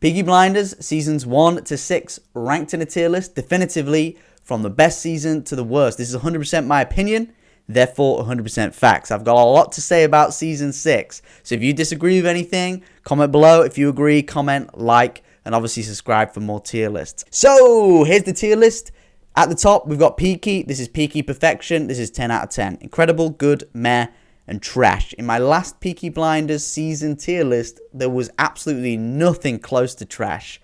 Peaky Blinders, seasons 1 to 6, ranked in a tier list, definitively from the best season to the worst. This is 100% my opinion, therefore 100% facts. I've got a lot to say about season 6, so if you disagree with anything, comment below. If you agree, comment, like, and obviously subscribe for more tier lists. So, here's the tier list. At the top, we've got Peaky. This is Peaky Perfection. This is 10 out of 10. Incredible, good, meh, and trash. In my last Peaky Blinders season tier list, there was absolutely nothing close to trash.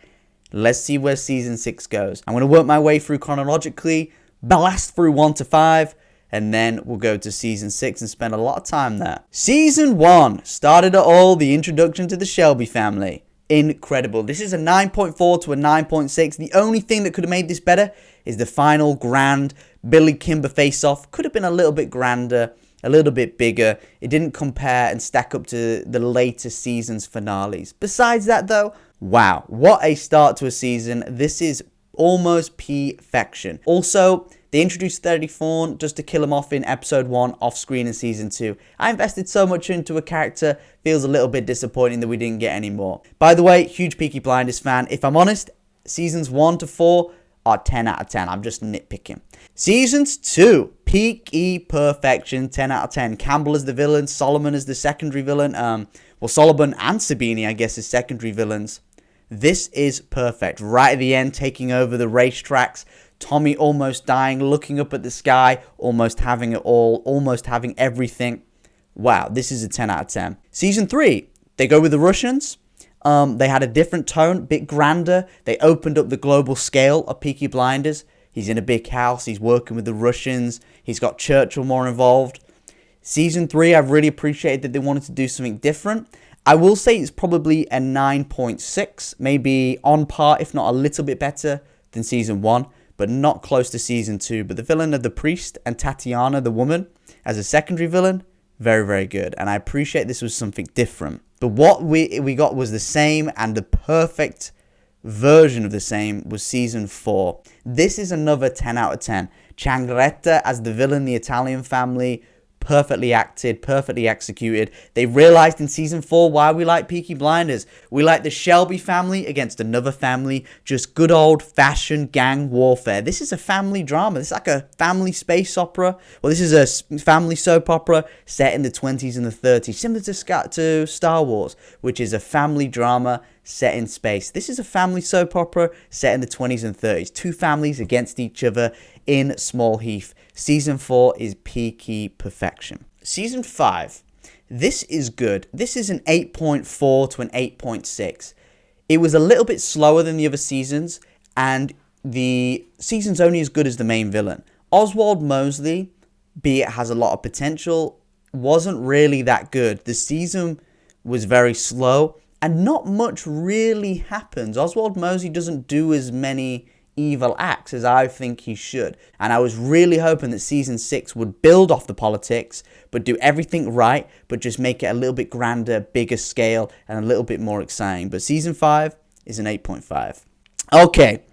Let's see where season 6 goes. I'm going to work my way through chronologically, blast through 1 to 5, and then we'll go to season 6 and spend a lot of time there. Season 1 started it all, the introduction to the Shelby family. Incredible. This is a 9.4 to a 9.6. The only thing that could have made this better is the final grand Billy Kimber face-off. Could have been a little bit grander, a little bit bigger. It didn't compare and stack up to the later season's finales. Besides that though, wow, what a start to a season. This is almost perfection. Also, they introduced 30 Thorn just to kill him off in episode 1 off screen in season 2. I invested so much into a character, feels a little bit disappointing that we didn't get any more. By the way, huge Peaky Blinders fan. If I'm honest, seasons 1 to 4 are 10 out of 10. I'm just nitpicking. Seasons 2, Peaky Perfection, 10 out of 10. Campbell as the villain, Solomon as the secondary villain. Well, Solomon and Sabini, I guess, as secondary villains. This is perfect. Right at the end, taking over the racetracks. Tommy almost dying, looking up at the sky, almost having it all, almost having everything. Wow, this is a 10 out of 10. Season 3, they go with the Russians. They had a different tone, a bit grander. They opened up the global scale of Peaky Blinders. He's in a big house. He's working with the Russians. He's got Churchill more involved. Season 3, I've really appreciated that they wanted to do something different. I will say it's probably a 9.6, maybe on par, if not a little bit better than season 1, but not close to season 2. But the villain of the priest and Tatiana, the woman, as a secondary villain, very, very good. And I appreciate this was something different. But what we got was the same, and the perfect version of the same was season 4. This is another 10 out of 10. Changretta as the villain, the Italian family, perfectly acted, perfectly executed. They realized in season 4 why we like Peaky Blinders. We like the Shelby family against another family, just good old-fashioned gang warfare. This is a family drama. This is like a family space opera. Well, this is a family soap opera set in the 20s and the 30s, similar to Star Wars, which is a family drama set in space. This is a family soap opera set in the 20s and 30s. Two families against each other in Small Heath. Season 4 is Peaky Perfection. Season 5. This is good. This is an 8.4 to an 8.6. It was a little bit slower than the other seasons, and the season's only as good as the main villain. Oswald Mosley, be it has a lot of potential, wasn't really that good. The season was very slow, and not much really happens. Oswald Mosley doesn't do as many evil acts as I think he should. And I was really hoping that season 6 would build off the politics, but do everything right, but just make it a little bit grander, bigger scale, and a little bit more exciting. But season 5 is an 8.5. Okay.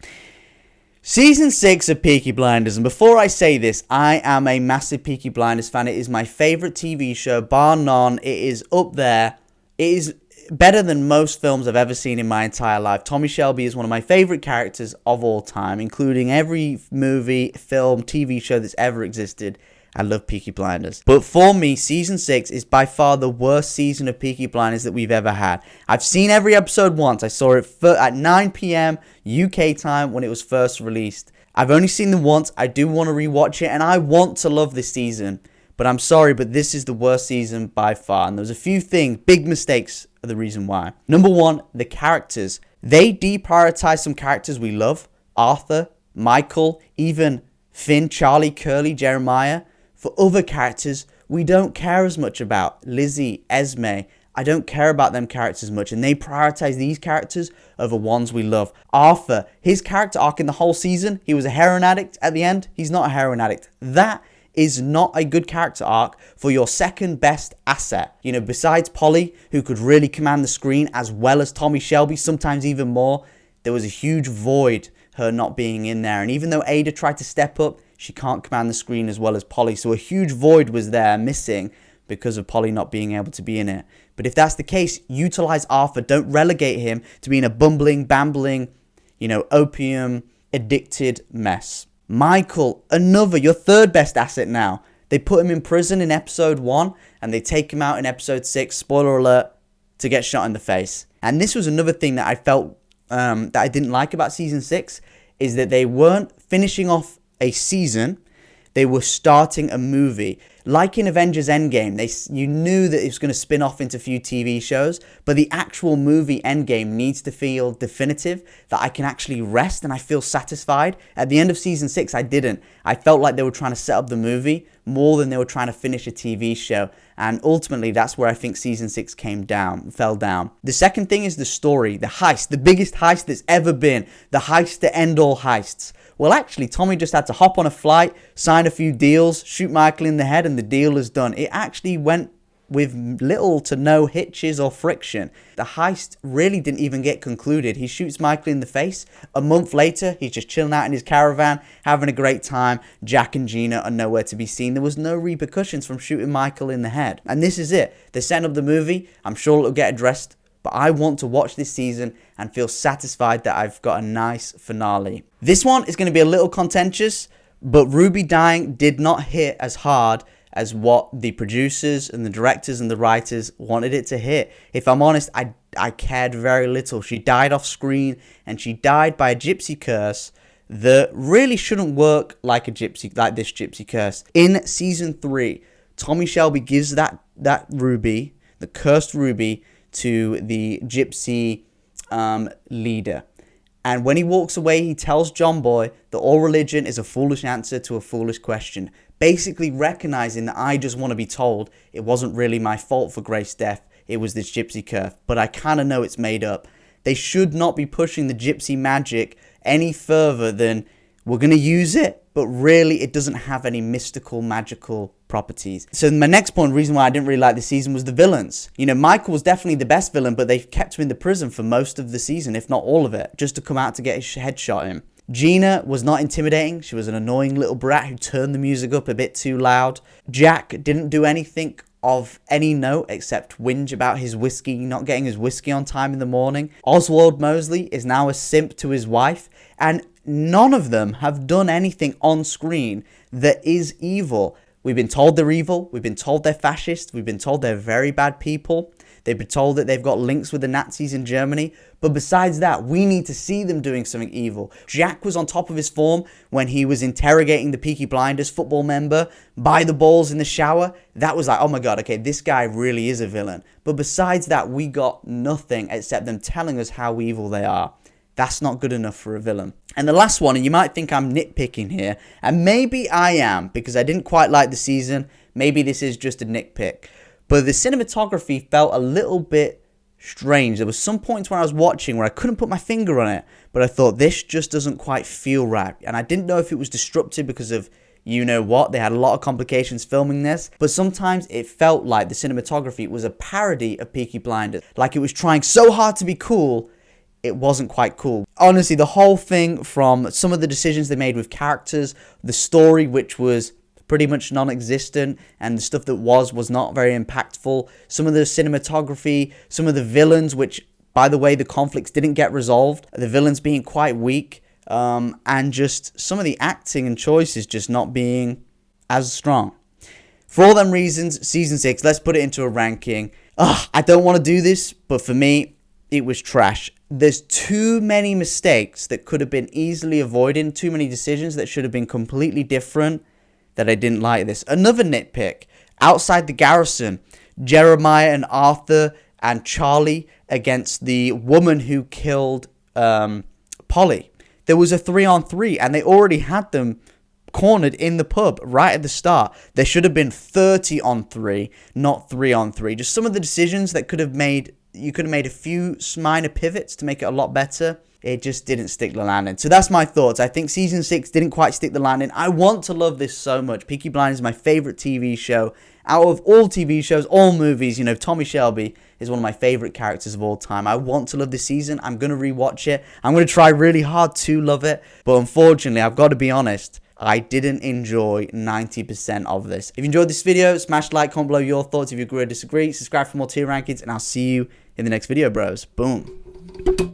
Season 6 of Peaky Blinders, and before I say this, I am a massive Peaky Blinders fan. It is my favourite TV show, bar none. It is up there. It is better than most films I've ever seen in my entire life. Tommy Shelby is one of my favourite characters of all time, including every movie, film, TV show that's ever existed. I love Peaky Blinders. But for me, season 6 is by far the worst season of Peaky Blinders that we've ever had. I've seen every episode once. I saw it at 9 p.m. UK time when it was first released. I've only seen them once. I do want to rewatch it, and I want to love this season. But I'm sorry, but this is the worst season by far. And there's a few things, big mistakes are the reason why. Number 1, the characters. They deprioritize some characters we love. Arthur, Michael, even Finn, Charlie, Curly, Jeremiah. For other characters, we don't care as much about. Lizzie, Esme. I don't care about them characters much. And they prioritize these characters over ones we love. Arthur, his character arc in the whole season, he was a heroin addict at the end. He's not a heroin addict. That is not a good character arc for your second best asset. You know, besides Polly, who could really command the screen, as well as Tommy Shelby, sometimes even more, there was a huge void, her not being in there. And even though Ada tried to step up, she can't command the screen as well as Polly. So a huge void was there missing because of Polly not being able to be in it. But if that's the case, utilize Arthur. Don't relegate him to being a bumbling, bambling, opium-addicted mess. Michael, your third best asset now. They put him in prison in episode 1, and they take him out in episode 6, spoiler alert, to get shot in the face. And this was another thing that I felt that I didn't like about season 6, is that they weren't finishing off a season, they were starting a movie. Like in Avengers Endgame, you knew that it was going to spin off into a few TV shows, but the actual movie Endgame needs to feel definitive, that I can actually rest and I feel satisfied. At the end of season 6, I didn't. I felt like they were trying to set up the movie more than they were trying to finish a TV show. And ultimately, that's where I think season 6 fell down. The second thing is the story, the heist, the biggest heist that's ever been, the heist to end all heists. Well, actually, Tommy just had to hop on a flight, sign a few deals, shoot Michael in the head, and the deal is done. It actually went with little to no hitches or friction. The heist really didn't even get concluded. He shoots Michael in the face. A month later, he's just chilling out in his caravan, having a great time. Jack and Gina are nowhere to be seen. There was no repercussions from shooting Michael in the head. And this is it. They're setting up the movie. I'm sure it'll get addressed. But I want to watch this season and feel satisfied that I've got a nice finale. This one is going to be a little contentious, but Ruby dying did not hit as hard as what the producers and the directors and the writers wanted it to hit. If I'm honest, I cared very little. She died off screen, and she died by a gypsy curse that really shouldn't work like this gypsy curse. In season 3, Tommy Shelby gives that ruby, the cursed ruby, to the gypsy leader. And when he walks away, he tells John Boy that all religion is a foolish answer to a foolish question. Basically recognizing that I just want to be told it wasn't really my fault for Grace's death. It was this gypsy curse. But I kind of know it's made up. They should not be pushing the gypsy magic any further than we're going to use it, but really it doesn't have any mystical, magical properties. So my next point, reason why I didn't really like the season, was the villains. Michael was definitely the best villain, but they kept him in the prison for most of the season, if not all of it, just to come out to get his head shot in. Gina was not intimidating. She was an annoying little brat who turned the music up a bit too loud. Jack didn't do anything of any note except whinge about his whiskey, not getting his whiskey on time in the morning. Oswald Mosley is now a simp to his wife, and none of them have done anything on screen that is evil. We've been told they're evil. We've been told they're fascist. We've been told they're very bad people. They've been told that they've got links with the Nazis in Germany. But besides that, we need to see them doing something evil. Jack was on top of his form when he was interrogating the Peaky Blinders football member by the balls in the shower. That was like, oh my God, okay, this guy really is a villain. But besides that, we got nothing except them telling us how evil they are. That's not good enough for a villain. And the last one, and you might think I'm nitpicking here, and maybe I am, because I didn't quite like the season. Maybe this is just a nitpick. But the cinematography felt a little bit strange. There was some points when I was watching where I couldn't put my finger on it, but I thought this just doesn't quite feel right. And I didn't know if it was disrupted because of you know what, they had a lot of complications filming this, but sometimes it felt like the cinematography was a parody of Peaky Blinders. Like it was trying so hard to be cool, it wasn't quite cool. Honestly, the whole thing, from some of the decisions they made with characters, the story, which was pretty much non-existent, and the stuff that was not very impactful, some of the cinematography, some of the villains, which, by the way, the conflicts didn't get resolved, the villains being quite weak, and just some of the acting and choices just not being as strong. For all them reasons, season 6, let's put it into a ranking. I don't want to do this, but for me, it was trash. There's too many mistakes that could have been easily avoided, too many decisions that should have been completely different, that I didn't like this. Another nitpick, outside the garrison, Jeremiah and Arthur and Charlie against the woman who killed Polly. There was a 3-on-3, and they already had them cornered in the pub right at the start. There should have been 30-on-3, not 3-on-3. Just some of the decisions that you could have made a few minor pivots to make it a lot better. It just didn't stick the landing. So that's my thoughts. I think season 6 didn't quite stick the landing. I want to love this so much. Peaky Blinders is my favorite TV show. Out of all TV shows, all movies, Tommy Shelby is one of my favorite characters of all time. I want to love this season. I'm going to rewatch it. I'm going to try really hard to love it. But unfortunately, I've got to be honest, I didn't enjoy 90% of this. If you enjoyed this video, smash like, comment below your thoughts if you agree or disagree. Subscribe for more tier rankings, and I'll see you in the next video, bros. Boom.